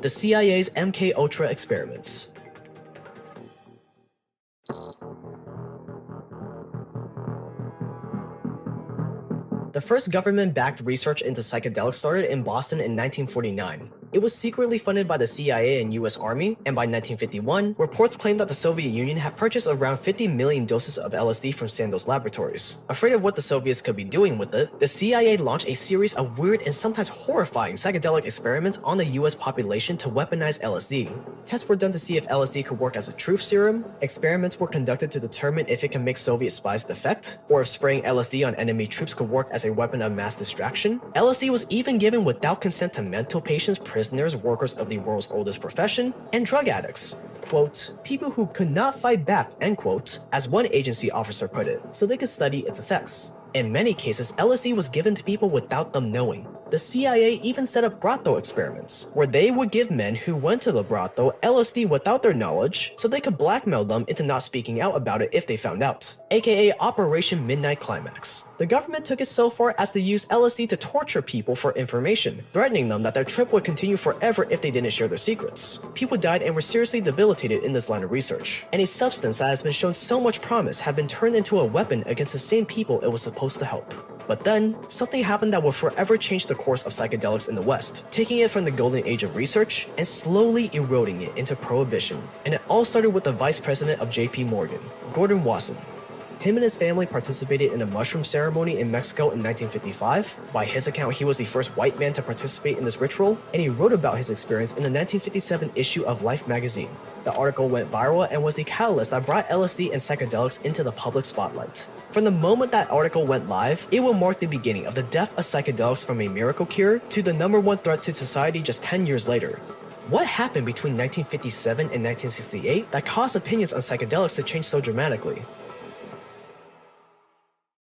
The CIA's MK Ultra experiments. The first government-backed research into psychedelics started in Boston in 1949. It was secretly funded by the CIA and US Army, and by 1951, reports claimed that the Soviet Union had purchased around 50 million doses of LSD from Sandoz Laboratories. Afraid of what the Soviets could be doing with it, the CIA launched a series of weird and sometimes horrifying psychedelic experiments on the US population to weaponize LSD. Tests were done to see if LSD could work as a truth serum, experiments were conducted to determine if it can make Soviet spies defect, or if spraying LSD on enemy troops could work as a weapon of mass distraction. LSD was even given without consent to mental patients, prisoners, workers of the world's oldest profession, and drug addicts. Quote, people who could not fight back, end quote, as one agency officer put it, so they could study its effects. In many cases, LSD was given to people without them knowing. The CIA even set up brothel experiments, where they would give men who went to the brothel LSD without their knowledge, so they could blackmail them into not speaking out about it if they found out, aka Operation Midnight Climax. The government took it so far as to use LSD to torture people for information, threatening them that their trip would continue forever if they didn't share their secrets. People died and were seriously debilitated in this line of research, and a substance that has been shown so much promise had been turned into a weapon against the same people it was supposed to help. But then, something happened that would forever change the course of psychedelics in the West, taking it from the golden age of research and slowly eroding it into prohibition. And it all started with the vice president of JP Morgan, Gordon Wasson. Him and his family participated in a mushroom ceremony in Mexico in 1955. By his account, he was the first white man to participate in this ritual, and he wrote about his experience in the 1957 issue of Life magazine. The article went viral and was the catalyst that brought LSD and psychedelics into the public spotlight. From the moment that article went live, it will mark the beginning of the death of psychedelics from a miracle cure to the #1 threat to society just 10 years later. What happened between 1957 and 1968 that caused opinions on psychedelics to change so dramatically?